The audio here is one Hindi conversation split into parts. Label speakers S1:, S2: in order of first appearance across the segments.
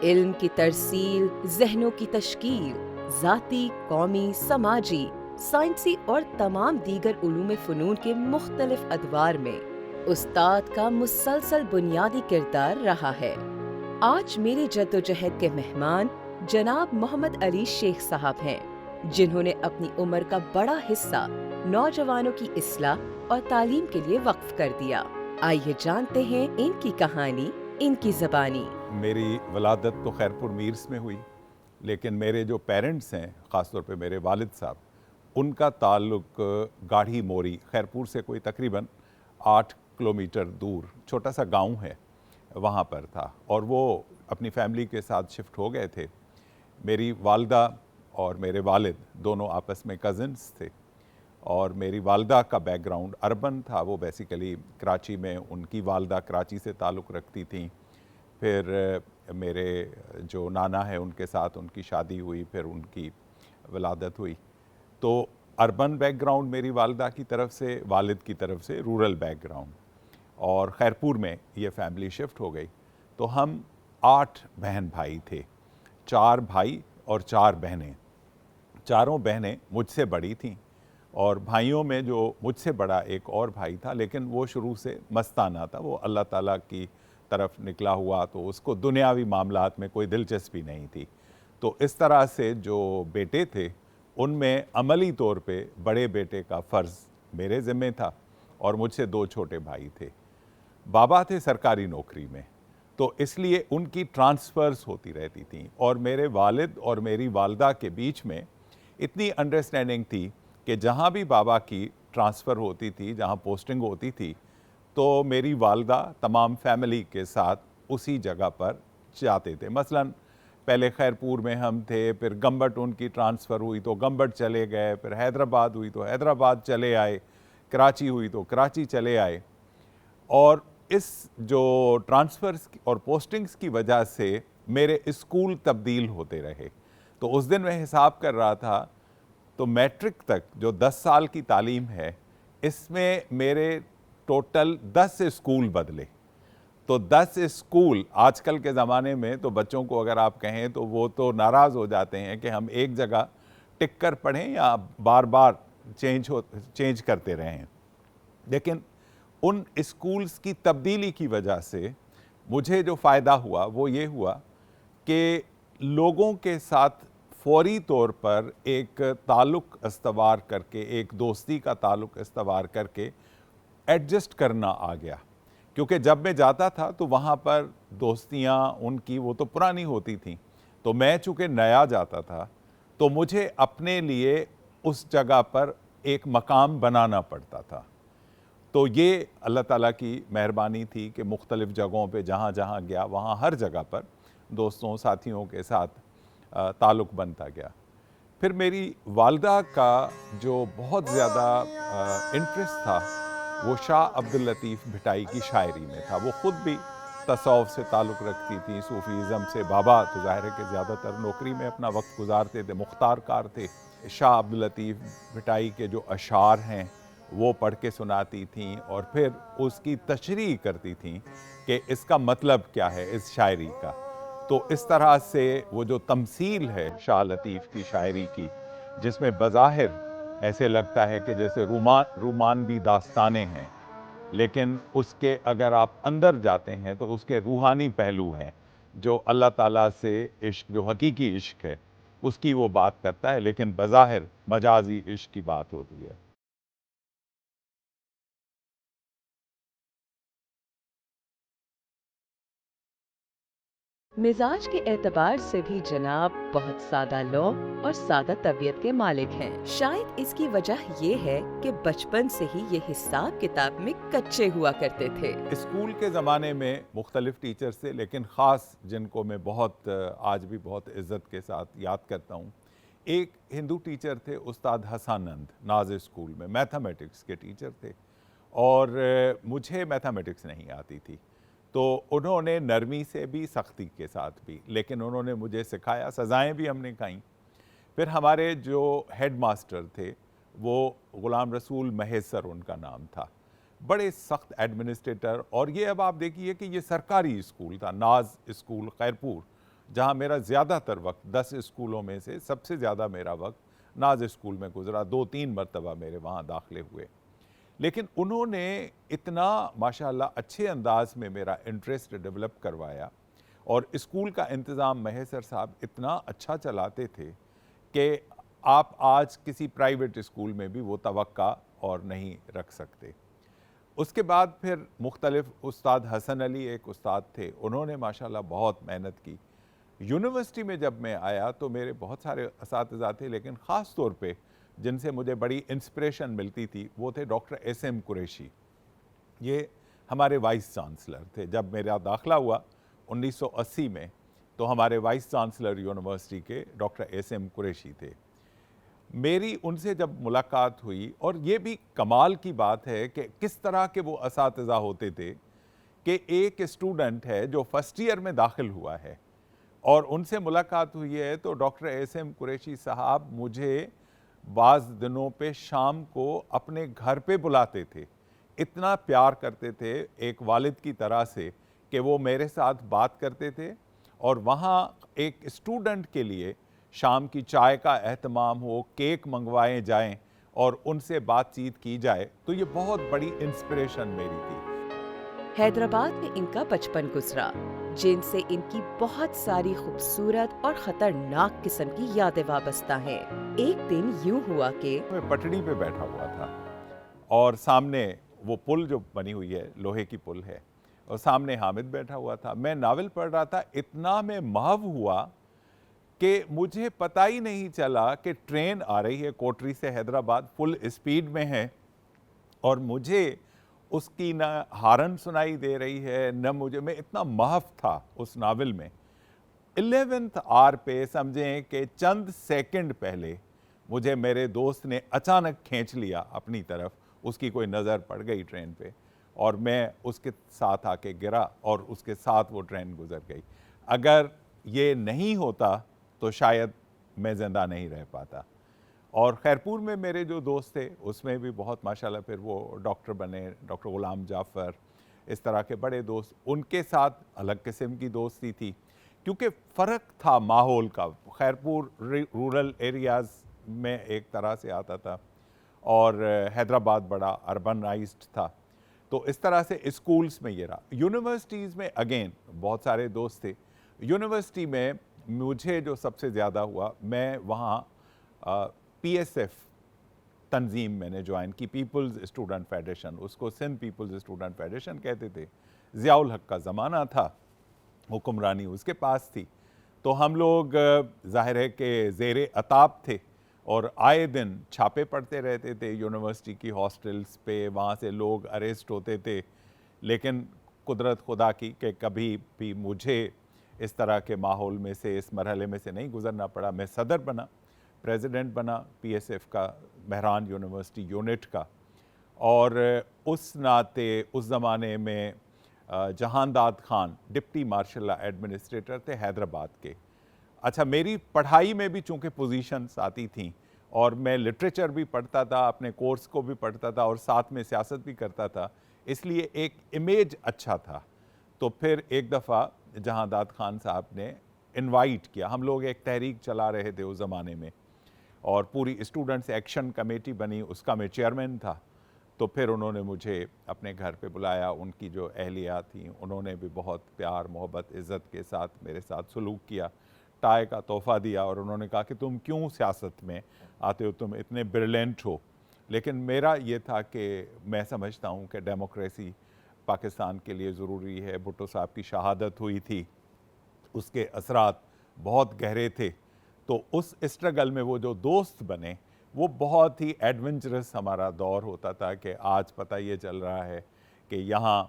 S1: इल्म की तरसील, जहनों की तश्कील, ज़ाती, कौमी, समाजी, साइंसी और तमाम दीगर उलूम फ़नून के मुख्तलिफ अदवार में उस्ताद का मुसलसल बुनियादी किरदार रहा है। आज मेरी जद्दोजहद के मेहमान जनाब मोहम्मद अली शेख साहब हैं, जिन्होंने अपनी उम्र का बड़ा हिस्सा नौजवानों की इस्लाह और तालीम के लिए वक्फ कर दिया। आइए जानते हैं इनकी कहानी, इनकी ज़बानी।
S2: मेरी वलादत तो खैरपुर मीर्स में हुई, लेकिन मेरे जो पेरेंट्स हैं, ख़ास तौर पे मेरे वालिद साहब, उनका ताल्लुक़ गाढ़ी मोरी, खैरपुर से कोई तकरीबन 8 किलोमीटर दूर छोटा सा गांव है, वहाँ पर था। और वो अपनी फैमिली के साथ शिफ्ट हो गए थे। मेरी वालदा और मेरे वालिद दोनों आपस में कज़न्स थे, और मेरी वालदा का बैकग्राउंड अर्बन था। वो बेसिकली कराची में, उनकी वालदा कराची से ताल्लुक़ रखती थी। फिर मेरे जो नाना है उनके साथ उनकी शादी हुई, फिर उनकी वलादत हुई। तो अर्बन बैकग्राउंड मेरी वालदा की तरफ से, वालिद की तरफ से रूरल बैकग्राउंड, और खैरपुर में ये फैमिली शिफ्ट हो गई। तो हम 8 बहन भाई थे, 4 भाई और 4 बहनें। चारों बहनें मुझसे बड़ी थीं, और भाइयों में जो मुझसे बड़ा एक और भाई था, लेकिन वो शुरू से मस्ताना था। वो अल्लाह ताला की तरफ निकला हुआ, तो उसको दुनियावी मामलात में कोई दिलचस्पी नहीं थी। तो इस तरह से जो बेटे थे, उनमें अमली तौर पे बड़े बेटे का फ़र्ज़ मेरे ज़िम्मे था, और मुझसे 2 छोटे भाई थे। बाबा थे सरकारी नौकरी में, तो इसलिए उनकी ट्रांसफ़र्स होती रहती थी, और मेरे वालिद और मेरी वालदा के बीच में इतनी अंडरस्टैंडिंग थी कि जहाँ भी बाबा की ट्रांसफ़र होती थी, जहाँ पोस्टिंग होती थी, तो मेरी वालदा तमाम फैमिली के साथ उसी जगह पर जाते थे। मसलन पहले खैरपुर में हम थे, फिर गंबट उनकी ट्रांसफ़र हुई तो गंबट चले गए, फिर हैदराबाद हुई तो हैदराबाद चले आए, कराची हुई तो कराची चले आए। और इस जो ट्रांसफ़र्स और पोस्टिंग्स की वजह से मेरे स्कूल तब्दील होते रहे। तो उस दिन मैं हिसाब कर रहा था, तो मैट्रिक तक जो 10 साल की तालीम है, इसमें मेरे टोटल 10 स्कूल बदले। तो 10 स्कूल, आजकल के ज़माने में तो बच्चों को अगर आप कहें तो वो तो नाराज़ हो जाते हैं कि हम एक जगह टिक कर पढ़ें या बार बार चेंज करते रहें। लेकिन उन स्कूल्स की तब्दीली की वजह से मुझे जो फ़ायदा हुआ वो ये हुआ कि लोगों के साथ फ़ौरी तौर पर एक ताल्लुक़ इस्तवार करके, एक दोस्ती का ताल्लुक़ इस्तवार करके एडजस्ट करना आ गया। क्योंकि जब मैं जाता था तो वहाँ पर दोस्तियाँ उनकी वो तो पुरानी होती थीं, तो मैं चूँकि नया जाता था, तो मुझे अपने लिए उस जगह पर एक मकाम बनाना पड़ता था। तो ये अल्लाह ताला की मेहरबानी थी कि मुख्तलिफ़ जगहों पे जहाँ जहाँ गया, वहाँ हर जगह पर दोस्तों साथियों के साथ ताल्लुक़ बनता गया। फिर मेरी वालदा का जो बहुत ज़्यादा इंटरेस्ट था, वो शाह अब्दुल लतीफ़ भिटाई की शायरी में था। वो ख़ुद भी तसव्वुफ़ से ताल्लुक़ रखती थी, सूफ़ीज़म से। बाबा तो ज़ाहिर है कि ज़्यादातर नौकरी में अपना वक्त गुजारते थे, मुख्तार कार थे। शाह अब्दुल लतीफ़ भिटाई के जो अशार हैं वो पढ़ के सुनाती थीं, और फिर उसकी तशरीह करती थीं कि इसका मतलब क्या है इस शायरी का। तो इस तरह से वो जो तमसील है शाह लतीफ़ की शायरी की, जिसमें बज़ाहिर ऐसे लगता है कि जैसे रोमानवी दास्तानें हैं, लेकिन उसके अगर आप अंदर जाते हैं तो उसके रूहानी पहलू हैं, जो अल्लाह ताला से इश्क, जो हकीकी इश्क है, उसकी वो बात करता है, लेकिन बज़ाहिर मजाजी इश्क की बात होती है।
S1: मिजाज के एतबार से भी जनाब बहुत सादा लौह और सादा तबीयत के मालिक हैं। शायद इसकी वजह ये है कि बचपन से ही ये हिसाब किताब में कच्चे हुआ करते थे।
S2: स्कूल के ज़माने में मुख्तलिफ़ टीचर्स थे, लेकिन ख़ास जिनको मैं बहुत आज भी बहुत इज़्ज़त के साथ याद करता हूँ, एक हिंदू टीचर थे उस्ताद हसानंद, नाज स्कूल में मैथमेटिक्स के टीचर थे। और मुझे मैथमेटिक्स नहीं आती थी, तो उन्होंने नरमी से भी सख्ती के साथ भी, लेकिन उन्होंने मुझे सिखाया, सज़ाएँ भी हमने खाईं। फिर हमारे जो हेड मास्टर थे वो ग़ुलाम रसूल महेसर उनका नाम था, बड़े सख्त एडमिनिस्ट्रेटर। और ये अब आप देखिए कि ये सरकारी स्कूल था, नाज स्कूल खैरपुर, जहाँ मेरा ज़्यादातर वक्त 10 स्कूलों में से सबसे ज़्यादा मेरा वक्त नाज स्कूल में गुजरा। 2-3 मरतबा मेरे वहाँ दाखिले हुए। लेकिन उन्होंने इतना माशाल्लाह अच्छे अंदाज में मेरा इंटरेस्ट डेवलप करवाया और स्कूल का इंतज़ाम महेसर साहब इतना अच्छा चलाते थे कि आप आज किसी प्राइवेट स्कूल में भी वो तवक्का और नहीं रख सकते। उसके बाद फिर मुख्तलिफ उस्ताद हसन अली एक उस्ताद थे, उन्होंने माशाल्लाह बहुत मेहनत की। यूनिवर्सिटी में जब मैं आया तो मेरे बहुत सारे असातिज़ा थे, लेकिन ख़ास तौर पे जिनसे मुझे बड़ी इंस्पिरेशन मिलती थी वो थे डॉक्टर एस.एम. कुरैशी। ये हमारे वाइस चांसलर थे। जब मेरा दाखिला हुआ 1980 में तो हमारे वाइस चांसलर यूनिवर्सिटी के डॉक्टर एस.एम. कुरैशी थे। मेरी उनसे जब मुलाकात हुई, और ये भी कमाल की बात है कि किस तरह के वो असातिज़ा होते थे कि एक स्टूडेंट है जो फर्स्ट ईयर में दाखिल हुआ है और उनसे मुलाकात हुई है तो डॉक्टर एस.एम. कुरैशी साहब मुझे बाज़ दिनों पे शाम को अपने घर पे बुलाते थे। इतना प्यार करते थे एक वालिद की तरह से कि वो मेरे साथ बात करते थे और वहाँ एक स्टूडेंट के लिए शाम की चाय का एहतमाम हो, केक मंगवाए जाएं और उनसे बातचीत की जाए, तो ये बहुत बड़ी इंस्पिरेशन मेरी थी।
S1: हैदराबाद में इनका बचपन गुजरा, जिनसे इनकी बहुत सारी खूबसूरत और खतरनाक किस्म की यादें वाबस्ता हैं। एक दिन यूं हुआ कि
S2: मैं पटड़ी पे बैठा हुआ था और सामने वो पुल जो बनी हुई है, लोहे की पुल है, और सामने हामिद बैठा हुआ था। मैं नावल पढ़ रहा था, इतना मैं महव हुआ कि मुझे पता ही नहीं चला कि ट्रेन आ रही है कोटरी से हैदराबाद, फुल स्पीड में है और मुझे उसकी न हारन सुनाई दे रही है न मुझे, मैं इतना महव था उस नावल में। 11th आवर पे समझें कि चंद सेकंड पहले मुझे मेरे दोस्त ने अचानक खींच लिया अपनी तरफ, उसकी कोई नज़र पड़ गई ट्रेन पे और मैं उसके साथ आके गिरा और उसके साथ वो ट्रेन गुजर गई। अगर ये नहीं होता तो शायद मैं ज़िंदा नहीं रह पाता। और खैरपुर में मेरे जो दोस्त थे उसमें भी बहुत माशाल्लाह फिर वो डॉक्टर बने, डॉक्टर ग़ुलाम जाफ़र, इस तरह के बड़े दोस्त। उनके साथ अलग किस्म की दोस्ती थी क्योंकि फ़र्क था माहौल का। खैरपुर रूरल एरियाज़ में एक तरह से आता था और हैदराबाद बड़ा अर्बनाइज्ड था, तो इस तरह से स्कूल्स में ये रहा। यूनिवर्सिटीज़ में अगेन बहुत सारे दोस्त थे। यूनिवर्सिटी में मुझे जो सबसे ज़्यादा हुआ, मैं वहाँ PSF तंजीम मैंने ज्वाइन की, पीपल्स स्टूडेंट फेडरेशन, उसको सिंध पीपल्स स्टूडेंट फेडरेशन कहते थे। ज़ियाउल हक का ज़माना था, हुक्मरानी उसके पास थी, तो हम लोग ज़ाहिर है कि ज़ेरे अताब थे और आए दिन छापे पड़ते रहते थे यूनिवर्सिटी की हॉस्टल्स पे, वहाँ से लोग अरेस्ट होते थे। लेकिन कुदरत खुदा की कि कभी भी मुझे इस तरह के माहौल में से, इस मरहले में से नहीं गुजरना पड़ा। मैं सदर बना, प्रेसिडेंट बना PSF का, बहरान यूनिवर्सिटी यूनिट का, और उस नाते उस ज़माने में Jahandad Khan deputy martial administrator थे हैदराबाद के। अच्छा, मेरी पढ़ाई में भी चूँकि पोजीशंस आती थीं और मैं लिटरेचर भी पढ़ता था, अपने कोर्स को भी पढ़ता था और साथ में सियासत भी करता था, इसलिए एक इमेज अच्छा था। तो फिर एक दफ़ा जहांदाद खान साहब ने इनवाइट किया, हम लोग एक तहरीक चला रहे थे उस ज़माने में और पूरी स्टूडेंट्स एक्शन कमेटी बनी, उसका मैं चेयरमैन था। तो फिर उन्होंने मुझे अपने घर पे बुलाया। उनकी जो अहलिया थी उन्होंने भी बहुत प्यार, मोहब्बत, इज़्ज़त के साथ मेरे साथ सलूक किया, टाई का तोहफ़ा दिया और उन्होंने कहा कि तुम क्यों सियासत में आते हो, तुम इतने ब्रिलियंट हो। लेकिन मेरा ये था कि मैं समझता हूँ कि डेमोक्रेसी पाकिस्तान के लिए ज़रूरी है। भुट्टो साहब की शहादत हुई थी, उसके असरात बहुत गहरे थे, तो उस स्ट्रगल में वो जो दोस्त बने वो बहुत ही एडवेंचरस हमारा दौर होता था कि आज पता ये चल रहा है कि यहाँ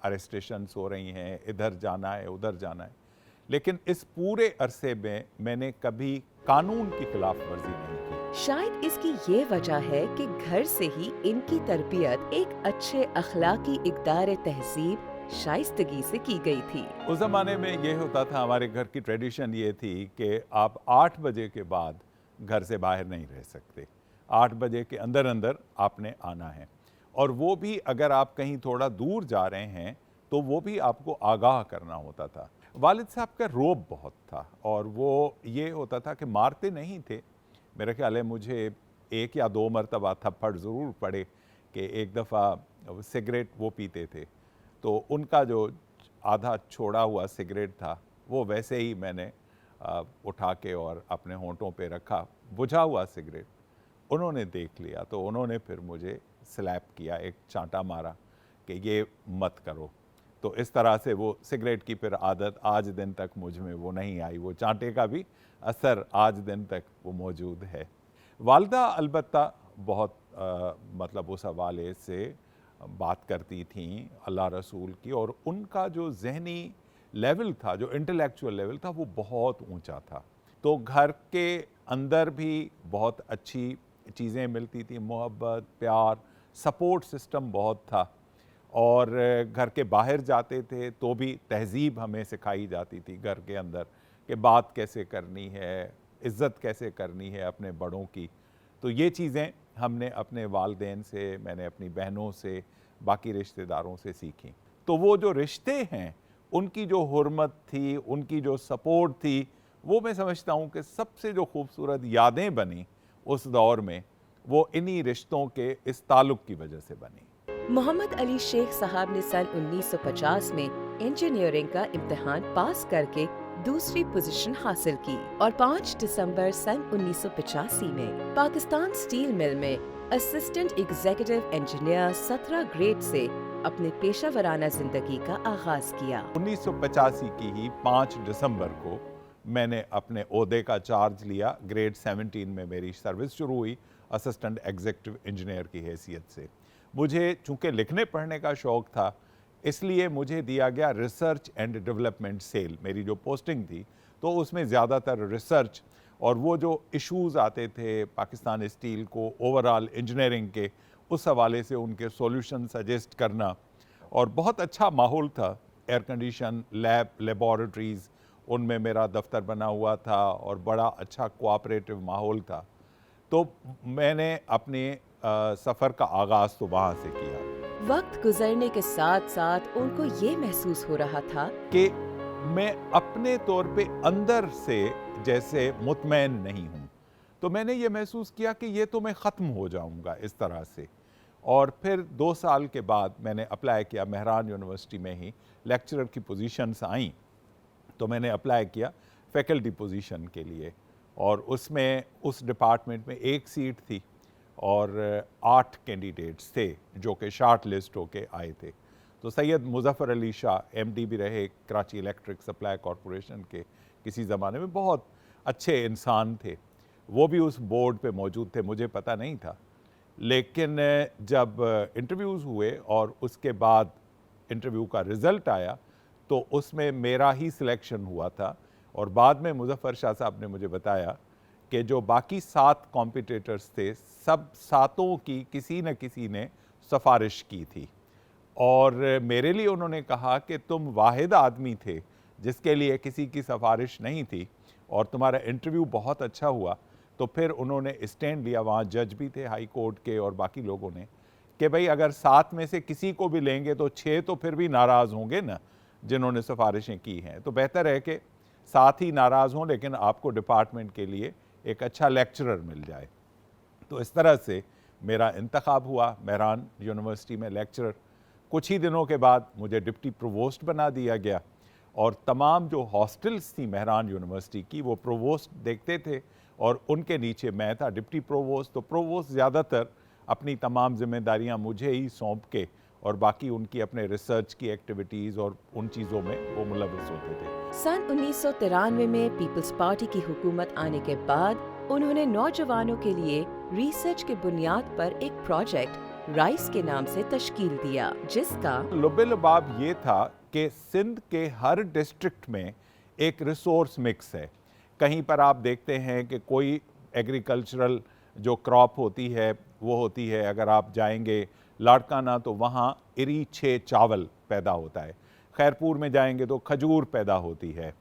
S2: अरेस्टेशंस हो रही हैं, इधर जाना है, उधर जाना है। लेकिन इस पूरे अरसे में मैंने कभी कानून की खिलाफ वर्जी नहीं की।
S1: शायद इसकी ये वजह है कि घर से ही इनकी तरबियत एक अच्छे अखलाकी इक़दार तहज़ीब, शाइस्तगी से की गई थी।
S2: उस ज़माने में ये होता था, हमारे घर की ट्रेडिशन ये थी कि आप 8 बजे के बाद घर से बाहर नहीं रह सकते। 8 बजे के अंदर अंदर आपने आना है, और वो भी अगर आप कहीं थोड़ा दूर जा रहे हैं तो वो भी आपको आगाह करना होता था। वालिद साहब का रोब बहुत था और वो ये होता था कि मारते नहीं थे। मेरा ख्याल है मुझे 1 या 2 मरतबा थप्पड़ ज़रूर पड़े कि एक दफ़ा सिगरेट वो पीते थे, तो उनका जो आधा छोड़ा हुआ सिगरेट था वो वैसे ही मैंने उठा के और अपने होंठों पे रखा, बुझा हुआ सिगरेट। उन्होंने देख लिया तो उन्होंने फिर मुझे स्लैप किया, एक चांटा मारा कि ये मत करो। तो इस तरह से वो सिगरेट की फिर आदत आज दिन तक मुझ में वो नहीं आई, वो चांटे का भी असर आज दिन तक वो मौजूद है। वालदा अलबत्ता बहुत मतलब उस हवाले से बात करती थीं अल्लाह रसूल की, और उनका जो जहनी लेवल था, जो इंटेलेक्चुअल लेवल था, वो बहुत ऊंचा था। तो घर के अंदर भी बहुत अच्छी चीज़ें मिलती थी, मोहब्बत, प्यार, सपोर्ट सिस्टम बहुत था, और घर के बाहर जाते थे तो भी तहज़ीब हमें सिखाई जाती थी घर के अंदर कि बात कैसे करनी है, इज़्ज़त कैसे करनी है अपने बड़ों की। तो ये चीज़ें हमने अपने वालिदैन से, मैंने अपनी बहनों से, बाकी रिश्तेदारों से सीखी। तो वो जो रिश्ते हैं, उनकी जो हुर्मत थी, उनकी जो सपोर्ट थी, वो मैं समझता हूँ कि सबसे जो खूबसूरत यादें बनी उस दौर में, वो इन्हीं रिश्तों के इस ताल्लुक़ की वजह से बनी।
S1: मोहम्मद अली शेख साहब ने सन 1950 में इंजीनियरिंग का इम्तिहान पास करके दूसरी पोजीशन हासिल की और 5 दिसंबर सन 1985 में पाकिस्तान स्टील मिल में असिस्टेंट एग्जीक्यूटिव इंजीनियर 17 ग्रेड से अपने पेशा वराना जिंदगी का आगाज किया।
S2: 1985 की ही 5 दिसंबर को मैंने अपने ओहदे का चार्ज लिया। ग्रेड 17 में मेरी सर्विस शुरू हुई असिस्टेंट एग्जीक्यूटिव इंजीनियर की हैसियत से। मुझे चूँकि लिखने पढ़ने का शौक़ था, इसलिए मुझे दिया गया रिसर्च एंड डेवलपमेंट सेल। मेरी जो पोस्टिंग थी तो उसमें ज़्यादातर रिसर्च और वो जो इश्यूज़ आते थे पाकिस्तान स्टील को ओवरऑल इंजीनियरिंग के, उस हवाले से उनके सॉल्यूशन सजेस्ट करना, और बहुत अच्छा माहौल था। एयर कंडीशन लैब, लेबॉरेटरीज़, उनमें मेरा दफ्तर बना हुआ था और बड़ा अच्छा कोऑपरेटिव माहौल था। तो मैंने अपने सफ़र का आगाज़ तो वहाँ से किया।
S1: वक्त गुजरने के साथ साथ उनको ये महसूस हो रहा था
S2: कि मैं अपने तौर पे अंदर से जैसे मुतमैन नहीं हूँ। तो मैंने ये महसूस किया कि ये तो मैं ख़त्म हो जाऊँगा इस तरह से। और फिर 2 साल के बाद मैंने अप्लाई किया, मेहरान यूनिवर्सिटी में ही लेक्चरर की पोजीशंस आईं, तो मैंने अप्लाई किया फैकल्टी पोजीशन के लिए, और उसमें उस डिपार्टमेंट में 1 सीट थी और 8 कैंडिडेट्स थे जो कि शार्ट लिस्ट होके आए थे। तो सैयद मुज़फ़्फ़र अली शाह एमडी भी रहे कराची इलेक्ट्रिक सप्लाई कॉरपोरेशन के, किसी ज़माने में बहुत अच्छे इंसान थे, वो भी उस बोर्ड पे मौजूद थे, मुझे पता नहीं था। लेकिन जब इंटरव्यूज़ हुए और उसके बाद इंटरव्यू का रिज़ल्ट आया तो उसमें मेरा ही सिलेक्शन हुआ था, और बाद में मुज़फ़्फ़र शाह साहब ने मुझे बताया कि जो बाकी 7 कॉम्पिटिटर्स थे, सब 7 की किसी न किसी ने सिफारिश की थी, और मेरे लिए उन्होंने कहा कि तुम वाहिद आदमी थे जिसके लिए किसी की सिफारिश नहीं थी, और तुम्हारा इंटरव्यू बहुत अच्छा हुआ। तो फिर उन्होंने स्टैंड लिया, वहाँ जज भी थे हाई कोर्ट के और बाकी लोगों ने, कि भाई अगर 7 में से किसी को भी लेंगे तो 6 तो फिर भी नाराज़ होंगे ना जिन्होंने सिफारिशें की हैं, तो बेहतर है कि 7 ही नाराज़ हों लेकिन आपको डिपार्टमेंट के लिए एक अच्छा लेक्चरर मिल जाए। तो इस तरह से मेरा इंतखाब हुआ मेहरान यूनिवर्सिटी में लेक्चरर। कुछ ही दिनों के बाद मुझे डिप्टी प्रोवोस्ट बना दिया गया, और तमाम जो हॉस्टल्स थी मेहरान यूनिवर्सिटी की वो प्रोवोस्ट देखते थे, और उनके नीचे मैं था डिप्टी प्रोवोस्ट। तो प्रोवोस्ट ज़्यादातर अपनी तमाम जिम्मेदारियां मुझे ही सौंप के, और बाकी उनकी अपने रिसर्च की एक्टिविटीज़ और उन चीज़ों में वो मुलव्वस होते थे।
S1: सन 1993 में पीपल्स पार्टी की हुकूमत आने के बाद उन्होंने नौजवानों के लिए रिसर्च के बुनियाद पर एक प्रोजेक्ट राइस के नाम से तश्कील दिया, जिसका
S2: लुबे-लुबाब ये था कि सिंध के हर डिस्ट्रिक्ट में एक रिसोर्स मिक्स है। कहीं पर आप देखते हैं कि कोई एग्रीकल्चरल जो क्रॉप होती है वो होती है, अगर आप जाएंगे लाड़काना तो वहाँ इरीछे चावल पैदा होता है, खैरपुर में जाएंगे तो खजूर पैदा होती है,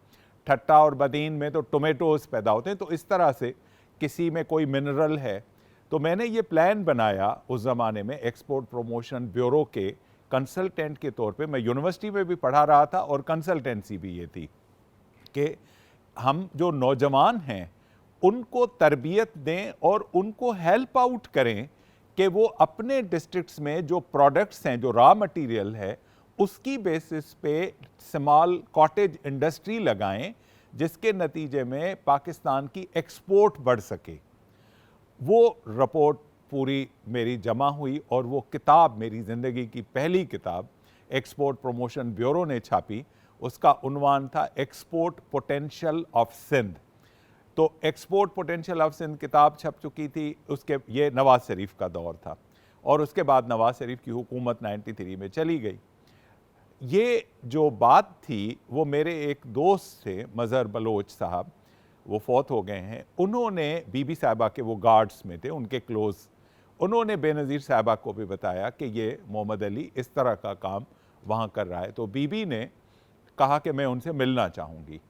S2: ठट्टा और बदीन में तो टोमेटोज़ पैदा होते हैं। तो इस तरह से किसी में कोई मिनरल है, तो मैंने ये प्लान बनाया उस ज़माने में एक्सपोर्ट प्रमोशन ब्यूरो के कंसल्टेंट के तौर पे, मैं यूनिवर्सिटी में भी पढ़ा रहा था और कंसल्टेंसी भी ये थी कि हम जो नौजवान हैं उनको तरबियत दें और उनको हेल्प आउट करें कि वो अपने डिस्ट्रिक्ट्स में जो प्रोडक्ट्स हैं, जो रॉ मटेरियल है, उसकी बेसिस पे स्मॉल कॉटेज इंडस्ट्री लगाएं, जिसके नतीजे में पाकिस्तान की एक्सपोर्ट बढ़ सके। वो रिपोर्ट पूरी मेरी जमा हुई और वो किताब, मेरी ज़िंदगी की पहली किताब, एक्सपोर्ट प्रमोशन ब्यूरो ने छापी। उसका उन्वान था एक्सपोर्ट पोटेंशियल ऑफ सिंध। तो एक्सपोर्ट पोटेंशियल ऑफ सिंध किताब छप चुकी थी, उसके ये नवाज शरीफ का दौर था और उसके बाद नवाज शरीफ की हुकूमत 93 में चली गई। ये जो बात थी वो मेरे एक दोस्त थे, मज़हर बलोच साहब, वो फौत हो गए हैं। उन्होंने बीबी साहिबा के, वो गार्ड्स में थे, उनके क्लोज, उन्होंने बेनज़ीर साहिबा को भी बताया कि ये मोहम्मद अली इस तरह का काम वहाँ कर रहा है। तो बीबी ने कहा कि मैं उनसे मिलना चाहूँगी।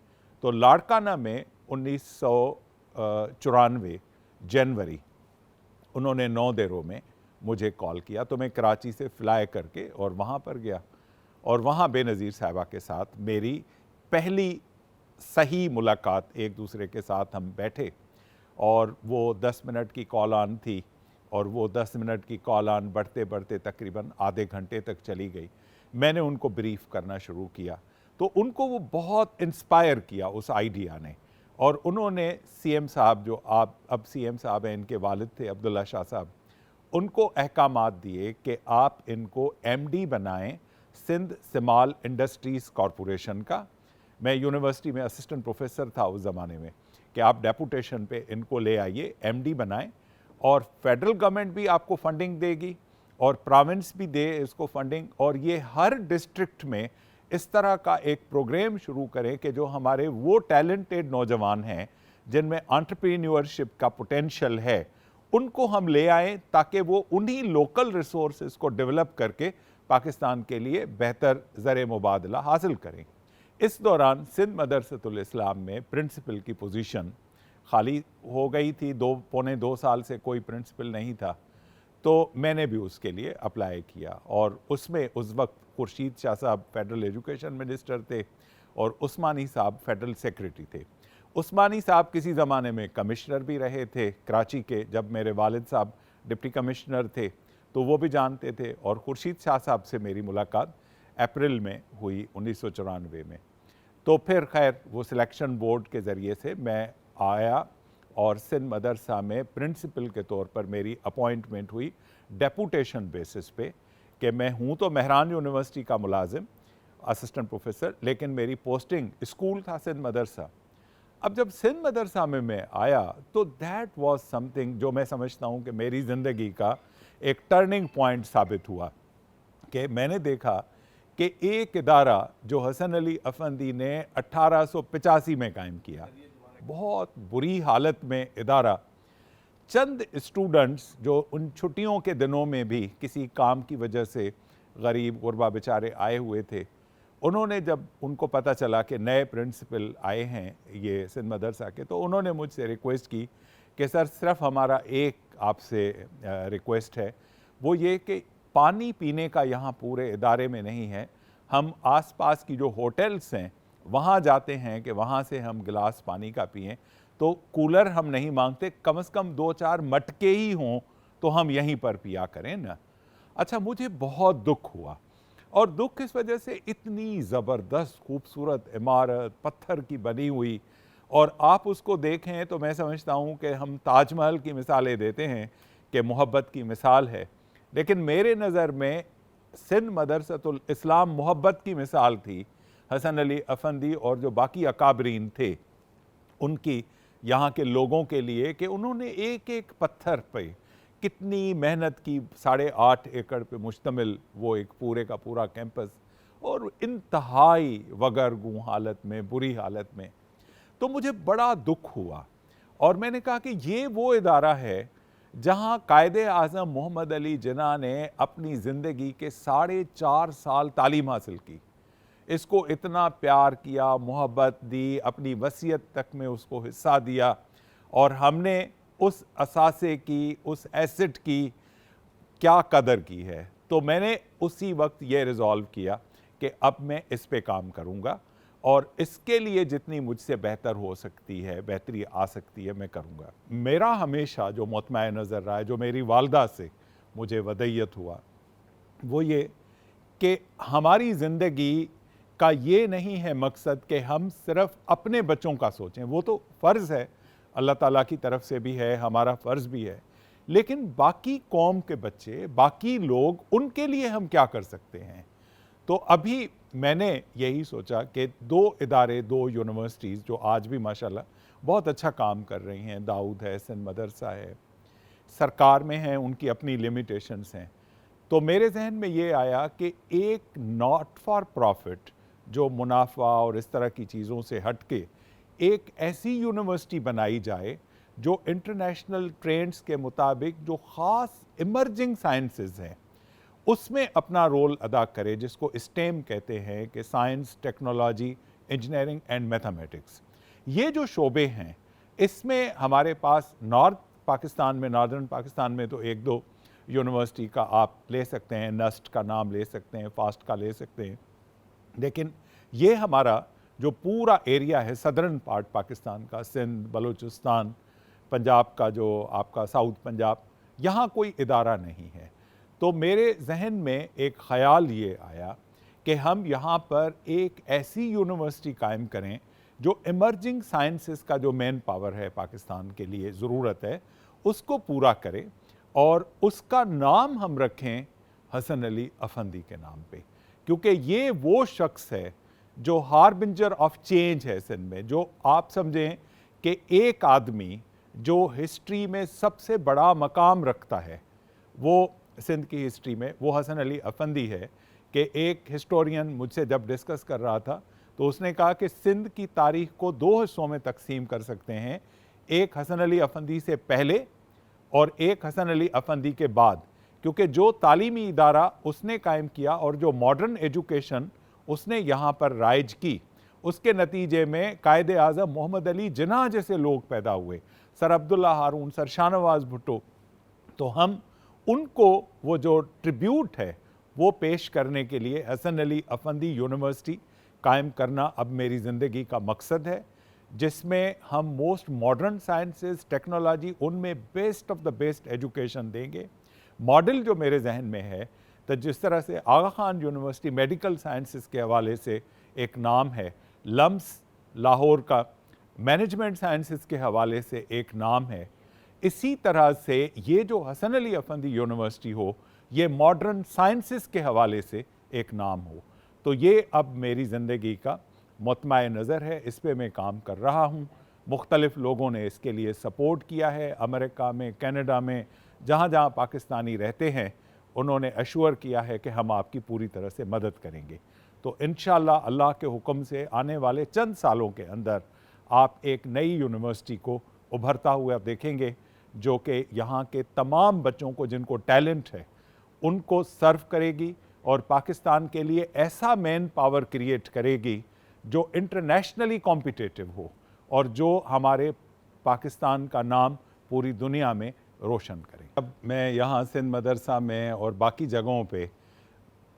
S2: तो लाड़काना में 1994 जनवरी उन्होंने 9 देरों में मुझे कॉल किया। तो मैं कराची से फ्लाई करके और वहाँ पर गया और वहाँ बेनज़ीर साहिबा के साथ मेरी पहली सही मुलाकात, एक दूसरे के साथ हम बैठे और वो 10 मिनट की कॉल ऑन थी और वो 10 मिनट की कॉल ऑन बढ़ते बढ़ते तकरीबन आधे घंटे तक चली गई। मैंने उनको ब्रीफ करना शुरू किया तो उनको वो बहुत इंस्पायर किया उस आइडिया ने, और उन्होंने सीएम साहब, जो आप अब सीएम साहब हैं, इनके वालिद थे अब्दुल्ला शाह साहब, उनको अहकामात दिए कि आप इनको एमडी बनाएं सिंध स्मॉल इंडस्ट्रीज़ कॉरपोरेशन का। मैं यूनिवर्सिटी में असिस्टेंट प्रोफेसर था उस ज़माने में, कि आप डेपुटेशन पे इनको ले आइए, एमडी बनाएं, और फेडरल गवर्नमेंट भी आपको फंडिंग देगी और प्रोविंस भी दे इसको फंडिंग, और ये हर डिस्ट्रिक्ट में इस तरह का एक प्रोग्राम शुरू करें कि जो हमारे वो टैलेंटेड नौजवान हैं जिनमें एंटरप्रेन्योरशिप का पोटेंशियल है, उनको हम ले आएँ ताकि वो उन्हीं लोकल रिसोर्सेज को डेवलप करके पाकिस्तान के लिए बेहतर ज़र मुबादला हासिल करें। इस दौरान सिंध मदरसतुल इस्लाम में प्रिंसिपल की पोजीशन खाली हो गई थी, 2 साल से कोई प्रिंसिपल नहीं था। तो मैंने भी उसके लिए अप्लाई किया और उसमें उस वक्त खुर्शीद शाह साहब फेडरल एजुकेशन मिनिस्टर थे और उस्मानी साहब फेडरल सेक्रेटरी थे। उस्मानी साहब किसी ज़माने में कमिश्नर भी रहे थे कराची के, जब मेरे वालिद साहब डिप्टी कमिश्नर थे तो वो भी जानते थे। और खुर्शीद शाह साहब से मेरी मुलाकात अप्रैल में हुई 1994 में। तो फिर खैर वो सिलेक्शन बोर्ड के ज़रिए से मैं आया और सिंध मदरसा में प्रिंसिपल के तौर पर मेरी अपॉइंटमेंट हुई डेपुटेशन बेसिस पे, कि मैं हूँ तो महरान यूनिवर्सिटी का मुलाजिम असिस्टेंट प्रोफेसर, लेकिन मेरी पोस्टिंग स्कूल था सिंध मदरसा। अब जब सिंध मदरसा में मैं आया तो दैट वाज समथिंग जो मैं समझता हूँ कि मेरी ज़िंदगी का एक टर्निंग पॉइंट साबित हुआ, कि मैंने देखा कि एक इदारा जो हसन अली अफंदी ने 1885 में कायम किया, बहुत बुरी हालत में इदारा, चंद स्टूडेंट्स जो उन छुट्टियों के दिनों में भी किसी काम की वजह से गरीब गुरबा बेचारे आए हुए थे, उन्होंने जब उनको पता चला कि नए प्रिंसिपल आए हैं ये सिंध मदरसा के, तो उन्होंने मुझसे रिक्वेस्ट की कि सर सिर्फ हमारा एक आपसे रिक्वेस्ट है, वो ये कि पानी पीने का यहाँ पूरे इदारे में नहीं है, हम आसपास की जो होटल्स हैं वहाँ जाते हैं कि वहाँ से हम गिलास पानी का पिएं, तो कूलर हम नहीं मांगते, कम से कम 2-4 मटके ही हों तो हम यहीं पर पिया करें ना। अच्छा, मुझे बहुत दुख हुआ, और दुख इस वजह से, इतनी ज़बरदस्त खूबसूरत इमारत पत्थर की बनी हुई, और आप उसको देखें तो मैं समझता हूँ कि हम ताजमहल की मिसालें देते हैं कि मोहब्बत की मिसाल है, लेकिन मेरे नज़र में सिंध मदरसतुल इस्लाम मोहब्बत की मिसाल थी। हसन अली अफंदी और जो बाकी अकाबरीन थे उनकी यहाँ के लोगों के लिए, कि उन्होंने एक एक पत्थर पे कितनी मेहनत की, 8.5 एकड़ पे मुश्तमिल वो एक पूरे का पूरा कैंपस, और इंतहाई वगरगू हालत में, बुरी हालत में। तो मुझे बड़ा दुख हुआ और मैंने कहा कि ये वो इदारा है जहाँ कायदे आज़म मोहम्मद अली जिन्ना ने अपनी ज़िंदगी के 4.5 साल तालीम हासिल की, इसको इतना प्यार किया, मोहब्बत दी, अपनी वसीयत तक में उसको हिस्सा दिया, और हमने उस असासे की, उस एसेट की क्या कदर की है। तो मैंने उसी वक्त ये रिज़ॉल्व किया कि अब मैं इस पे काम करूँगा और इसके लिए जितनी मुझसे बेहतर हो सकती है, बेहतरी आ सकती है, मैं करूँगा। मेरा हमेशा जो मुतमए नज़र रहा है, जो मेरी वालदा से मुझे वदयत हुआ, वो ये कि हमारी ज़िंदगी का ये नहीं है मकसद कि हम सिर्फ अपने बच्चों का सोचें। वो तो फ़र्ज़ है, अल्लाह ताला की तरफ से भी है, हमारा फ़र्ज़ भी है, लेकिन बाकी कौम के बच्चे, बाकी लोग, उनके लिए हम क्या कर सकते हैं। तो अभी मैंने यही सोचा कि 2 इदारे, 2 यूनिवर्सिटीज़ जो आज भी माशाल्लाह बहुत अच्छा काम कर रही हैं, दाऊद है, सिंध मदरसा है, सरकार में हैं, उनकी अपनी लिमिटेशंस हैं। तो मेरे जहन में ये आया कि एक नॉट फॉर प्रॉफिट, जो मुनाफा और इस तरह की चीज़ों से हट के एक ऐसी यूनिवर्सिटी बनाई जाए जो इंटरनेशनल ट्रेंड्स के मुताबिक जो ख़ास इमर्जिंग साइंसेस हैं उसमें अपना रोल अदा करे, जिसको स्टेम कहते हैं कि science, technology, engineering and mathematics. ये जो शोबे हैं इसमें हमारे पास नॉर्थ पाकिस्तान में, नॉर्दर्न पाकिस्तान में तो 1-2 यूनिवर्सिटी का आप ले सकते हैं, नस्ट का नाम ले सकते हैं, फास्ट का ले सकते हैं, लेकिन ये हमारा जो पूरा एरिया है सदर्न पार्ट पाकिस्तान का, सिंध, बलूचिस्तान, पंजाब का जो आपका साउथ पंजाब, यहाँ कोई इदारा नहीं है। तो मेरे जहन में एक ख़याल ये आया कि हम यहाँ पर एक ऐसी यूनिवर्सिटी कायम करें जो इमर्जिंग साइंसेस का जो मेन पावर है पाकिस्तान के लिए ज़रूरत है, उसको पूरा करे और उसका नाम हम रखें हसन अली अफंदी के नाम पे, क्योंकि ये वो शख्स है जो हार्बिंजर ऑफ चेंज है सिंध में। जो आप समझें कि एक आदमी जो हिस्ट्री में सबसे बड़ा मकाम रखता है वो सिंध की हिस्ट्री में, वो हसन अली अफंदी है। कि एक हिस्टोरियन मुझसे जब डिस्कस कर रहा था तो उसने कहा कि सिंध की तारीख को 2 हिस्सों में तकसीम कर सकते हैं, एक हसन अली अफंदी से पहले और एक हसन अली अफंदी के बाद, क्योंकि जो तालीमी इदारा उसने कायम किया और जो मॉडर्न एजुकेशन उसने यहाँ पर राइज की, उसके नतीजे में कायदे आज़म मोहम्मद अली जिन्ना जैसे लोग पैदा हुए, सर अब्दुल्ला हारून, सर शाहनवाज भुट्टो। तो हम उनको वो जो ट्रिब्यूट है वो पेश करने के लिए हसन अली अफंदी यूनिवर्सिटी कायम करना अब मेरी ज़िंदगी का मकसद है, जिसमें हम मोस्ट मॉडर्न साइंसेस, टेक्नोलॉजी, उनमें best of the best education देंगे। मॉडल जो मेरे जहन में है, तो जिस तरह से आगा खान यूनिवर्सिटी मेडिकल साइंसेस के हवाले से एक नाम है, लम्स लाहौर का मैनेजमेंट साइंसेस के हवाले से एक नाम है, इसी तरह से ये जो हसन अली अफंदी यूनिवर्सिटी हो, ये मॉडर्न साइंसेस के हवाले से एक नाम हो। तो ये अब मेरी ज़िंदगी का मुतमए नज़र है, इस पे मैं काम कर रहा हूँ। मुख्तलिफ़ लोगों ने इसके लिए सपोर्ट किया है, अमेरिका में, कनाडा में, जहाँ जहाँ पाकिस्तानी रहते हैं उन्होंने अश्योर किया है कि हम आपकी पूरी तरह से मदद करेंगे। तो इंशाअल्लाह अल्लाह के हुक्म से आने वाले चंद सालों के अंदर आप एक नई यूनिवर्सिटी को उभरता हुआ देखेंगे, जो कि यहाँ के तमाम बच्चों को जिनको टैलेंट है उनको सर्व करेगी और पाकिस्तान के लिए ऐसा मैन पावर क्रिएट करेगी जो इंटरनेशनली कॉम्पिटिटिव हो और जो हमारे पाकिस्तान का नाम पूरी दुनिया में रोशन करे। अब मैं यहाँ सिंध मदरसा में और बाकी जगहों पे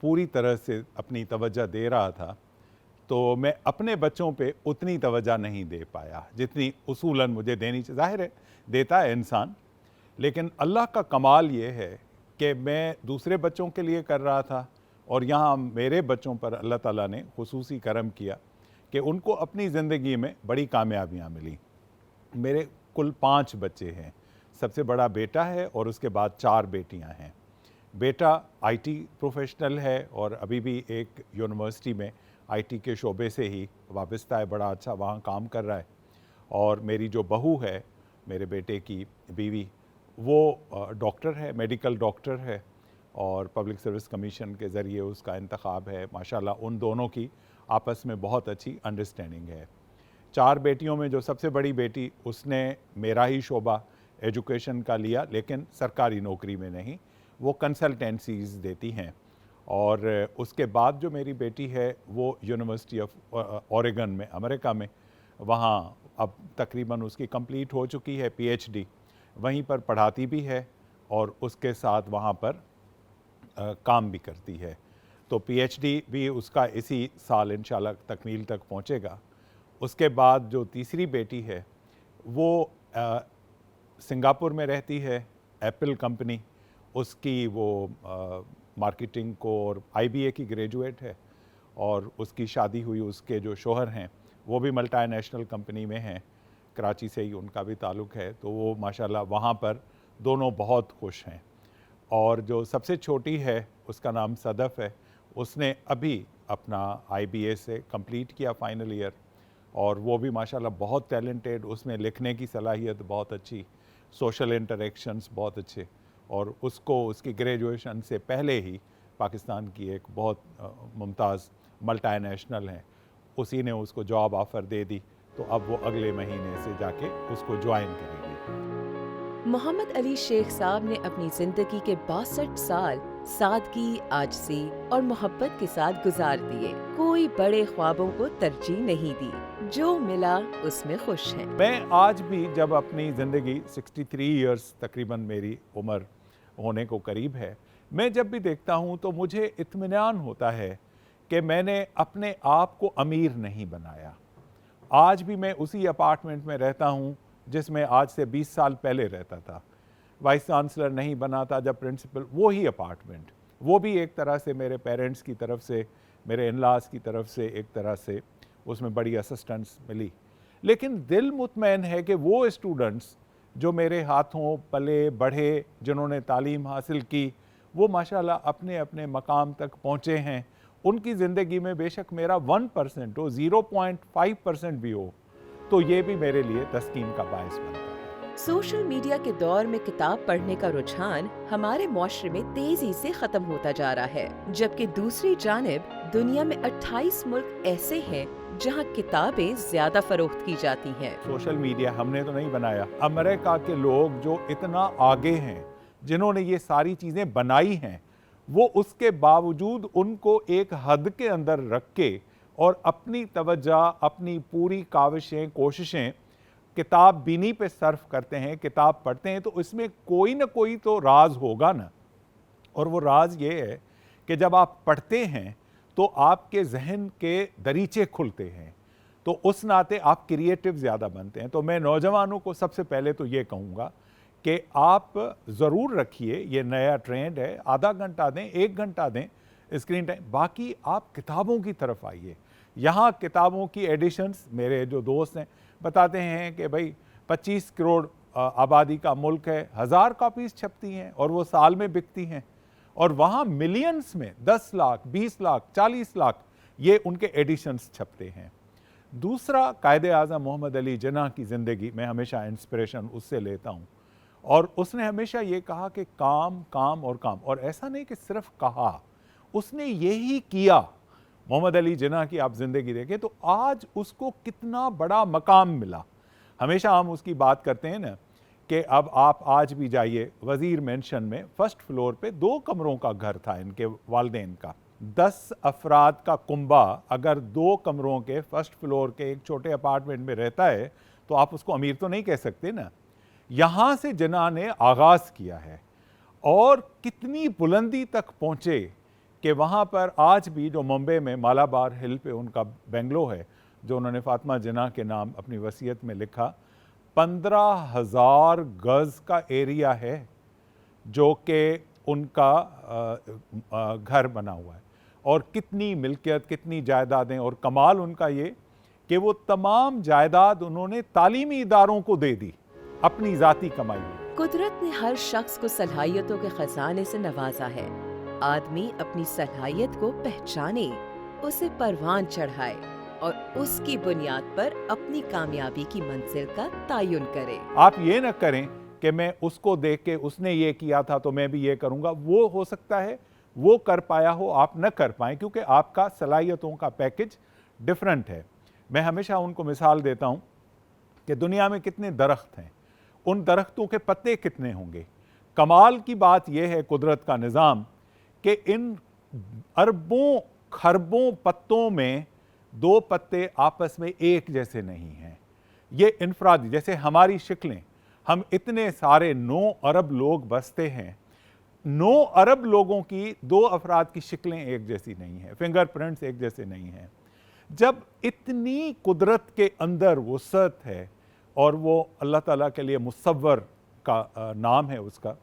S2: पूरी तरह से अपनी तवज्जो दे रहा था, तो मैं अपने बच्चों पे उतनी तवज्जो नहीं दे पाया जितनी उसूलन मुझे देनी चाहिए। ज़ाहिर है देता है इंसान, लेकिन अल्लाह का कमाल ये है कि मैं दूसरे बच्चों के लिए कर रहा था और यहाँ मेरे बच्चों पर अल्लाह ताला ने खुसूसी करम किया कि उनको अपनी ज़िंदगी में बड़ी कामयाबियाँ मिली। मेरे कुल 5 बच्चे हैं, सबसे बड़ा बेटा है और उसके बाद 4 बेटियाँ हैं। बेटा आईटी प्रोफेशनल है और अभी भी एक यूनिवर्सिटी में आईटी के शोबे से ही वाबस्ता है, बड़ा अच्छा वहाँ काम कर रहा है। और मेरी जो बहू है, मेरे बेटे की बीवी, वो डॉक्टर है, मेडिकल डॉक्टर है और पब्लिक सर्विस कमीशन के ज़रिए उसका इंतखाब है। माशाल्लाह उन दोनों की आपस में बहुत अच्छी अंडरस्टैंडिंग है। 4 बेटियों में जो सबसे बड़ी बेटी, उसने मेरा ही शोबा एजुकेशन का लिया, लेकिन सरकारी नौकरी में नहीं, वो कंसल्टेंसीज़ देती हैं। और उसके बाद जो मेरी बेटी है वो यूनिवर्सिटी ऑफ ओरेगन में, अमेरिका में, वहाँ अब तकरीबन उसकी कंप्लीट हो चुकी है पीएचडी, वहीं पर पढ़ाती भी है और उसके साथ वहाँ पर काम भी करती है। तो पीएचडी भी उसका इसी साल इंशाल्लाह तकमील तक पहुंचेगा। उसके बाद जो तीसरी बेटी है वो सिंगापुर में रहती है, एप्पल कंपनी, उसकी वो मार्केटिंग को और आईबीए की ग्रेजुएट है, और उसकी शादी हुई, उसके जो शोहर हैं वो भी मल्टीनेशनल कंपनी में हैं, कराची से ही उनका भी ताल्लुक़ है। तो वो माशाल्लाह वहाँ पर दोनों बहुत खुश हैं। और जो सबसे छोटी है उसका नाम सदफ़ है, उसने अभी अपना आईबीए से कंप्लीट किया फाइनल ईयर, और वो भी माशाल्लाह बहुत टैलेंटेड, उसमें लिखने की सलाहियत बहुत अच्छी, सोशल इंटरेक्शंस बहुत अच्छे, और उसको उसकी ग्रेजुएशन से पहले ही पाकिस्तान की एक बहुत मुमताज़ मल्टीनेशनल है, उसी ने उसको जॉब ऑफ़र दे दी। तो अब वो अगले महीने से जाके उसको ज्वाइन करेगी।
S1: मोहम्मद अली शेख साहब ने अपनी जिंदगी के 62 साल सादगी, आजिज़ी और मोहब्बत के साथ गुजार दिए। कोई बड़े ख्वाबों को तरजीह नहीं दी, जो मिला उसमें खुश हैं।
S2: मैं आज भी जब अपनी ज़िंदगी 63 इयर्स तकरीबन मेरी उम्र होने को करीब है, मैं जब भी देखता हूँ तो मुझे इत्मीनान होता है कि मैंने अपने आप को अमीर नहीं बनाया। आज भी मैं उसी अपार्टमेंट में रहता हूँ जिसमें आज से 20 साल पहले रहता था। वाइस चांसलर नहीं बना था जब प्रिंसिपल, वो ही अपार्टमेंट, वो भी एक तरह से मेरे पेरेंट्स की तरफ से, मेरे इन-लॉज की तरफ से एक तरह से उसमें बड़ी असिस्टेंस मिली। लेकिन दिल मुतमैन है कि वो स्टूडेंट्स जो मेरे हाथों पले बढ़े, जिन्होंने तालीम हासिल की, वो माशाल्लाह अपने अपने मकाम तक पहुँचे हैं। उनकी ज़िंदगी में बेशक मेरा 1% हो, 0.5% भी हो, तो ये भी मेरे लिए तस्कीन का बायस बनता है।
S1: सोशल मीडिया के दौर में किताब पढ़ने का रुझान हमारे मुआशरे में तेजी से खत्म होता जा रहा है, जबकि दूसरी जानिब दुनिया में 28 मुल्क ऐसे हैं जहां किताबें ज्यादा फरोख्त की जाती हैं।
S2: सोशल मीडिया हमने तो नहीं बनाया, अमेरिका के लोग जो इतना आगे हैं, जिन्होंने ये सारी चीज़ें बनाई हैं, वो उसके बावजूद उनको एक हद के अंदर रख के और अपनी तवज्जो, अपनी पूरी काविशें, कोशिशें किताब बीनी पे सर्फ करते हैं, किताब पढ़ते हैं, तो इसमें कोई ना कोई तो राज होगा ना। और वो राज ये है कि जब आप पढ़ते हैं तो आपके जहन के दरीचे खुलते हैं, तो उस नाते आप क्रिएटिव ज़्यादा बनते हैं। तो मैं नौजवानों को सबसे पहले तो ये कहूँगा कि आप ज़रूर रखिए, ये नया ट्रेंड है, आधा घंटा दें, 1 घंटा दें स्क्रीन टाइम, बाकी आप किताबों की तरफ आइए। यहाँ किताबों की एडिशंस, मेरे जो दोस्त हैं बताते हैं कि भाई 25 करोड़ आबादी का मुल्क है, 1000 कॉपीज़ छपती हैं और वो साल में बिकती हैं, और वहाँ मिलियंस में 10 लाख, 20 लाख, 40 लाख ये उनके एडिशंस छपते हैं। दूसरा, कायदे-आज़म मोहम्मद अली जिन्ना की ज़िंदगी में हमेशा इंस्पिरेशन उससे लेता हूँ, और उसने हमेशा ये कहा कि काम, काम और काम, और ऐसा नहीं कि सिर्फ कहा, उसने यही किया। मोहम्मद अली जिन्ना की आप ज़िंदगी देखें तो आज उसको कितना बड़ा मकाम मिला। हमेशा हम उसकी बात करते हैं ना कि अब आप आज भी जाइए वज़ीर मेंशन में, फर्स्ट फ्लोर पे 2 कमरों का घर था इनके वालिदैन का। 10 अफराद का कुंबा अगर 2 कमरों के फर्स्ट फ्लोर के एक छोटे अपार्टमेंट में रहता है तो आप उसको अमीर तो नहीं कह सकते ना। यहाँ से जिन्ना ने आगाज़ किया है और कितनी बुलंदी तक पहुँचे कि वहाँ पर आज भी जो मुंबई में मालाबार हिल पे उनका बेंगलो है, जो उन्होंने फातिमा जिन्ना के नाम अपनी वसीयत में लिखा, 15,000 गज़ का एरिया है जो कि उनका घर बना हुआ है, और कितनी मिल्कियत, कितनी जायदादें, और कमाल उनका ये कि वो तमाम जायदाद उन्होंने तालीमी इदारों को दे दी अपनी ज़ाती कमाई में।
S1: कुदरत ने हर शख्स को सलाहियतों के खजाने से नवाजा है। आदमी अपनी सलाहियत को पहचाने, उसे परवान चढ़ाए और उसकी बुनियाद पर अपनी कामयाबी की मंजिल का तयन करे।
S2: आप ये न करें कि मैं उसको देख के उसने ये किया था तो मैं भी ये करूँगा। वो हो सकता है वो कर पाया हो, आप न कर पाएँ, क्योंकि आपका सलाहियतों का पैकेज डिफरेंट है। मैं हमेशा उनको मिसाल देता हूँ कि दुनिया में कितने दरख्त हैं, उन दरख्तों के पत्ते कितने होंगे। कमाल की बात यह है कुदरत का निज़ाम कि इन अरबों खरबों पत्तों में 2 पत्ते आपस में एक जैसे नहीं हैं। ये इनफरादी, जैसे हमारी शक्लें, हम इतने सारे 9 अरब लोग बसते हैं, 9 अरब लोगों की 2 अफराद की शक्लें एक जैसी नहीं हैं, फिंगरप्रिंट्स एक जैसे नहीं हैं। जब इतनी कुदरत के अंदर वुसअत है और वो अल्लाह ताला के लिए मुसव्वर का नाम है उसका,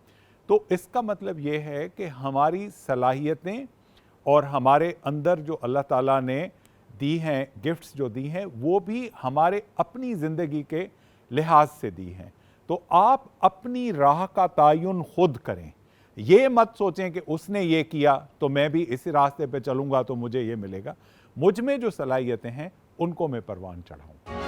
S2: तो इसका मतलब ये है कि हमारी सलाहियतें और हमारे अंदर जो अल्लाह ताला ने दी हैं, गिफ्ट्स जो दी हैं, वो भी हमारे अपनी ज़िंदगी के लिहाज से दी हैं। तो आप अपनी राह का तयन खुद करें। ये मत सोचें कि उसने ये किया तो मैं भी इस रास्ते पे चलूँगा तो मुझे ये मिलेगा। मुझ में जो सलाहियतें हैं उनको मैं परवान चढ़ाऊँ।